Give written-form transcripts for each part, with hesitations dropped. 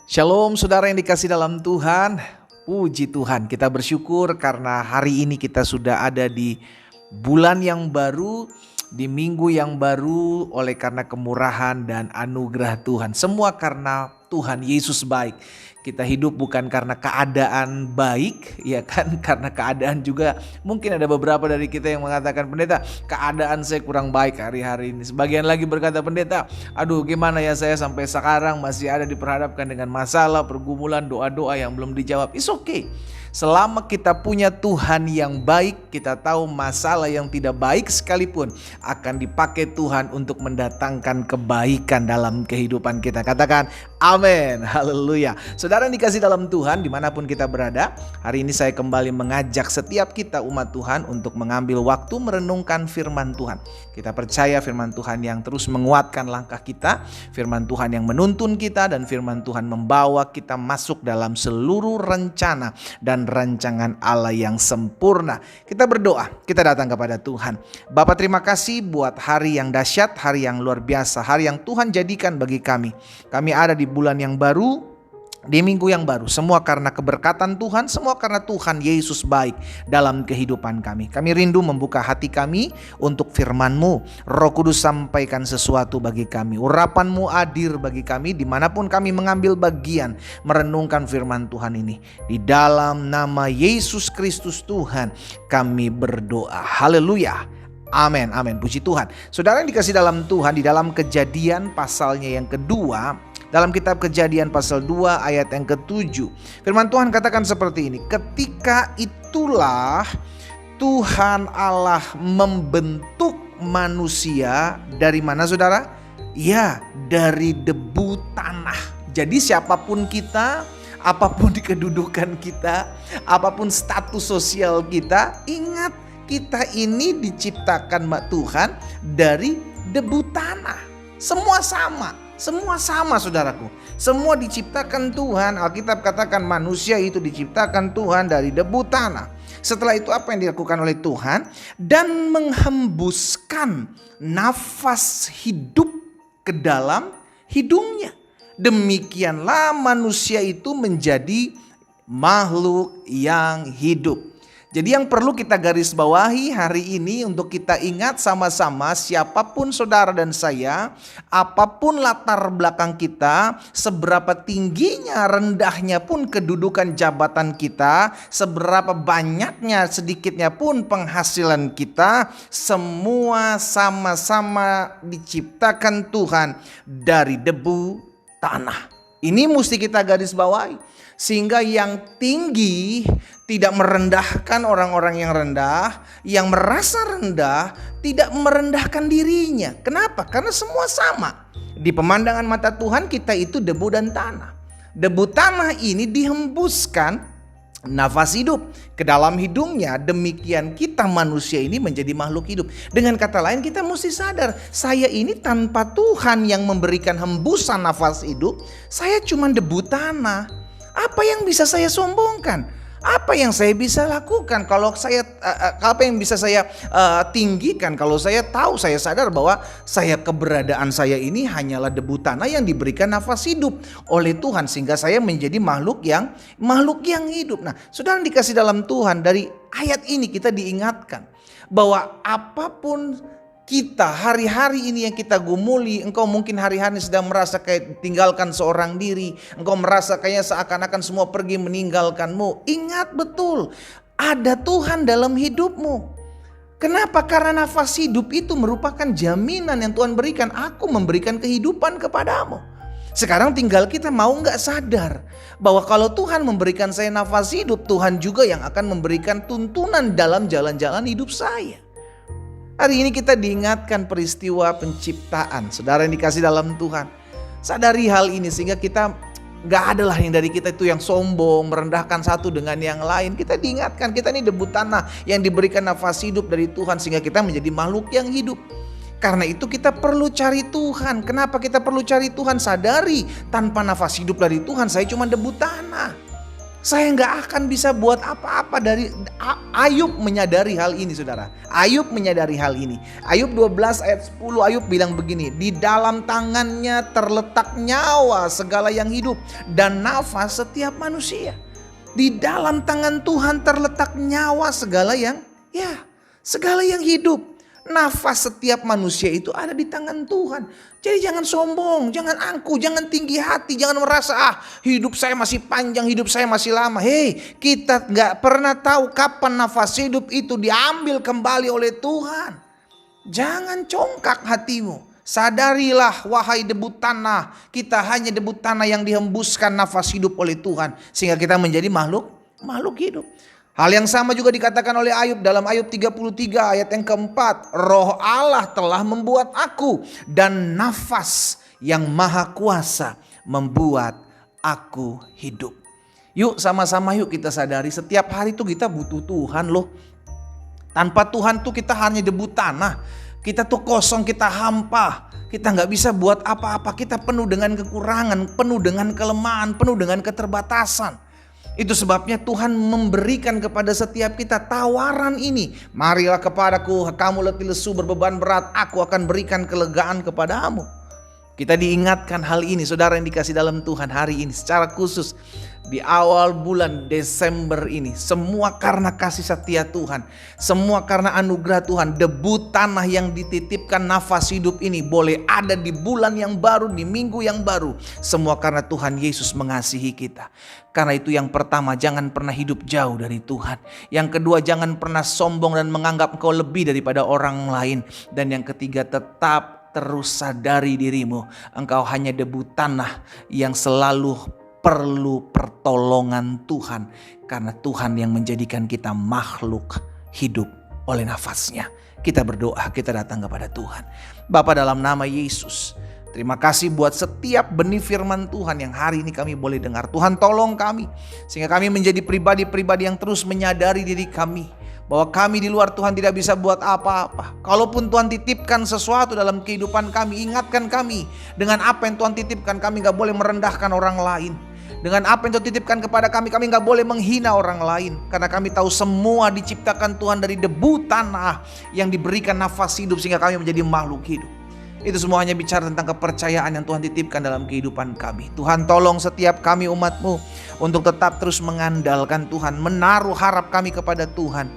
Shalom saudara yang dikasih dalam Tuhan. Puji Tuhan, kita bersyukur karena hari ini kita sudah ada di bulan yang baru, di minggu yang baru oleh karena kemurahan dan anugerah Tuhan. Semua karena Tuhan Yesus baik. Kita hidup bukan karena keadaan baik, ya kan? Karena keadaan juga mungkin ada beberapa dari kita yang mengatakan, pendeta, keadaan saya kurang baik hari-hari ini. Sebagian lagi berkata, pendeta, aduh gimana ya saya sampai sekarang masih ada diperhadapkan dengan masalah, pergumulan, doa-doa yang belum dijawab. It's okay. Selama kita punya Tuhan yang baik, kita tahu masalah yang tidak baik sekalipun akan dipakai Tuhan untuk mendatangkan kebaikan dalam kehidupan kita. Katakan amin, haleluya. Saudara yang dikasih dalam Tuhan, dimanapun kita berada, hari ini saya kembali mengajak setiap kita umat Tuhan untuk mengambil waktu merenungkan firman Tuhan. Kita percaya firman Tuhan yang terus menguatkan langkah kita, firman Tuhan yang menuntun kita, dan firman Tuhan membawa kita masuk dalam seluruh rencana dan rancangan Allah yang sempurna. Kita berdoa, kita datang kepada Tuhan. Bapa, terima kasih buat hari yang dahsyat, hari yang luar biasa, hari yang Tuhan jadikan bagi kami. Kami ada di bulan yang baru, di minggu yang baru, semua karena keberkatan Tuhan, semua karena Tuhan Yesus baik dalam kehidupan kami. Kami rindu membuka hati kami untuk firman-Mu. Roh Kudus sampaikan sesuatu bagi kami. Urapan-Mu hadir bagi kami dimanapun kami mengambil bagian merenungkan firman Tuhan ini. Di dalam nama Yesus Kristus Tuhan kami berdoa. Haleluya. Amin, amin. Puji Tuhan. Saudara yang dikasih dalam Tuhan, di dalam Kejadian pasalnya yang kedua, dalam kitab Kejadian pasal 2 ayat yang ke-7, firman Tuhan katakan seperti ini. Ketika itulah Tuhan Allah membentuk manusia dari mana, saudara? Ya, dari debu tanah. Jadi siapapun kita, apapun kedudukan kita, apapun status sosial kita, ingat kita ini diciptakan Tuhan dari debu tanah. Semua sama. Semua sama, saudaraku. Semua diciptakan Tuhan. Alkitab katakan manusia itu diciptakan Tuhan dari debu tanah. Setelah itu apa yang dilakukan oleh Tuhan? Dan menghembuskan nafas hidup ke dalam hidungnya. Demikianlah manusia itu menjadi makhluk yang hidup. Jadi yang perlu kita garis bawahi hari ini untuk kita ingat sama-sama, siapapun saudara dan saya, apapun latar belakang kita, seberapa tingginya rendahnya pun kedudukan jabatan kita, seberapa banyaknya sedikitnya pun penghasilan kita, semua sama-sama diciptakan Tuhan dari debu tanah. Ini mesti kita garis bawahi. Sehingga yang tinggi tidak merendahkan orang-orang yang rendah, yang merasa rendah tidak merendahkan dirinya. Kenapa? Karena semua sama. Di pemandangan mata Tuhan kita itu debu dan tanah. Debu tanah ini dihembuskan nafas hidup ke dalam hidungnya. Demikian kita manusia ini menjadi makhluk hidup. Dengan kata lain kita mesti sadar, saya ini tanpa Tuhan yang memberikan hembusan nafas hidup, saya cuma debu tanah. Apa yang bisa saya sombongkan? Apa yang saya bisa lakukan? Apa yang bisa saya tinggikan? Kalau saya tahu, saya sadar bahwa keberadaan saya ini hanyalah debu tanah yang diberikan nafas hidup oleh Tuhan, sehingga saya menjadi makhluk yang hidup. Nah, saudara dikasih dalam Tuhan, dari ayat ini kita diingatkan bahwa apapun kita hari-hari ini yang kita gumuli, engkau mungkin hari-hari sedang merasa kayak tinggalkan seorang diri, engkau merasa kayak seakan-akan semua pergi meninggalkanmu. Ingat betul, ada Tuhan dalam hidupmu. Kenapa? Karena nafas hidup itu merupakan jaminan yang Tuhan berikan. Aku memberikan kehidupan kepadamu. Sekarang tinggal kita mau gak sadar bahwa kalau Tuhan memberikan saya nafas hidup, Tuhan juga yang akan memberikan tuntunan dalam jalan-jalan hidup saya. Hari ini kita diingatkan peristiwa penciptaan. Saudara yang dikasih dalam Tuhan, sadari hal ini sehingga kita gak adalah yang dari kita itu yang sombong, merendahkan satu dengan yang lain. Kita diingatkan kita ini debu tanah yang diberikan nafas hidup dari Tuhan sehingga kita menjadi makhluk yang hidup. Karena itu kita perlu cari Tuhan. Kenapa kita perlu cari Tuhan? Sadari tanpa nafas hidup dari Tuhan saya cuma debu tanah. Saya nggak akan bisa buat apa-apa dari Ayub menyadari hal ini, saudara. Ayub menyadari hal ini. Ayub 12 ayat 10, Ayub bilang begini, di dalam tangannya terletak nyawa segala yang hidup dan nafas setiap manusia. Di dalam tangan Tuhan terletak nyawa segala yang hidup. Nafas setiap manusia itu ada di tangan Tuhan. Jadi jangan sombong, jangan angkuh, jangan tinggi hati, jangan merasa hidup saya masih panjang, hidup saya masih lama. Hei, kita gak pernah tahu kapan nafas hidup itu diambil kembali oleh Tuhan. Jangan congkak hatimu. Sadarilah wahai debu tanah, kita hanya debu tanah yang dihembuskan nafas hidup oleh Tuhan. Sehingga kita menjadi makhluk hidup. Hal yang sama juga dikatakan oleh Ayub dalam Ayub 33 ayat yang keempat. Roh Allah telah membuat aku dan nafas yang maha kuasa membuat aku hidup. Yuk sama-sama yuk kita sadari setiap hari tuh kita butuh Tuhan loh. Tanpa Tuhan tuh kita hanya debu tanah. Kita tuh kosong, kita hampa. Kita gak bisa buat apa-apa. Kita penuh dengan kekurangan, penuh dengan kelemahan, penuh dengan keterbatasan. Itu sebabnya Tuhan memberikan kepada setiap kita tawaran ini. Marilah kepadaku, kamu letih lesu berbeban berat, aku akan berikan kelegaan kepadamu. Kita diingatkan hal ini, saudara yang dikasih dalam Tuhan, hari ini secara khusus di awal bulan Desember ini. Semua karena kasih setia Tuhan, semua karena anugerah Tuhan. Debu tanah yang dititipkan nafas hidup ini boleh ada di bulan yang baru, di minggu yang baru. Semua karena Tuhan Yesus mengasihi kita. Karena itu yang pertama, jangan pernah hidup jauh dari Tuhan. Yang kedua, jangan pernah sombong dan menganggap engkau lebih daripada orang lain. Dan yang ketiga, tetap terus sadari dirimu, engkau hanya debu tanah yang selalu perlu pertolongan Tuhan. Karena Tuhan yang menjadikan kita makhluk hidup oleh nafasnya. Kita berdoa, kita datang kepada Tuhan. Bapa, dalam nama Yesus, terima kasih buat setiap benih firman Tuhan yang hari ini kami boleh dengar. Tuhan tolong kami sehingga kami menjadi pribadi-pribadi yang terus menyadari diri kami bahwa kami di luar Tuhan tidak bisa buat apa-apa. Kalaupun Tuhan titipkan sesuatu dalam kehidupan kami, ingatkan kami dengan apa yang Tuhan titipkan. Kami gak boleh merendahkan orang lain. Dengan apa yang Tuhan titipkan kepada kami gak boleh menghina orang lain. Karena kami tahu semua diciptakan Tuhan dari debu tanah yang diberikan nafas hidup sehingga kami menjadi makhluk hidup. Itu semua hanya bicara tentang kepercayaan yang Tuhan titipkan dalam kehidupan kami. Tuhan tolong setiap kami umat-Mu untuk tetap terus mengandalkan Tuhan, menaruh harap kami kepada Tuhan.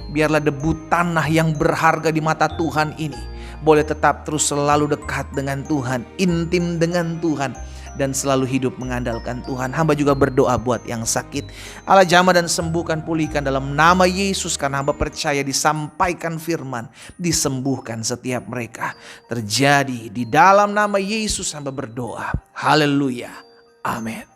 Biarlah debu tanah yang berharga di mata Tuhan ini boleh tetap terus selalu dekat dengan Tuhan, intim dengan Tuhan, dan selalu hidup mengandalkan Tuhan. Hamba juga berdoa buat yang sakit, Allah jamah dan sembuhkan, pulihkan dalam nama Yesus. Karena hamba percaya disampaikan firman, disembuhkan setiap mereka. Terjadi di dalam nama Yesus hamba berdoa. Haleluya. Amin.